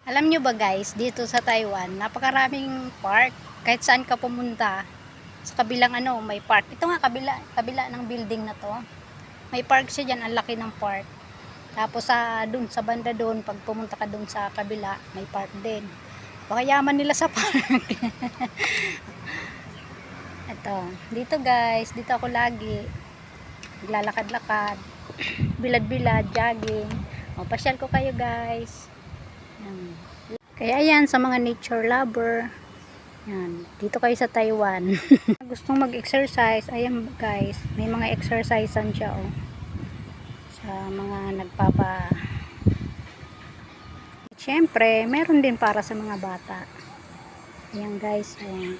Alam nyo ba guys, dito sa Taiwan, napakaraming park. Kahit saan ka pumunta, sa kabilang may park. Ito nga, kabila ng building na to. May park siya dyan, ang laki ng park. Tapos dun sa banda dun, pag pumunta ka dun sa kabila, may park din. Baka yaman nila sa park. Ito, dito guys, dito ako lagi. Naglalakad-lakad, bilad-bilad, jogging. O, pasyal ko kayo guys. Yan. Kaya yan, sa mga nature lover, yan, dito kayo sa Taiwan. Gustong mag-exercise, ayan guys, may mga exercisean siya sa mga Siyempre, meron din para sa mga bata. Ayan guys, ayan.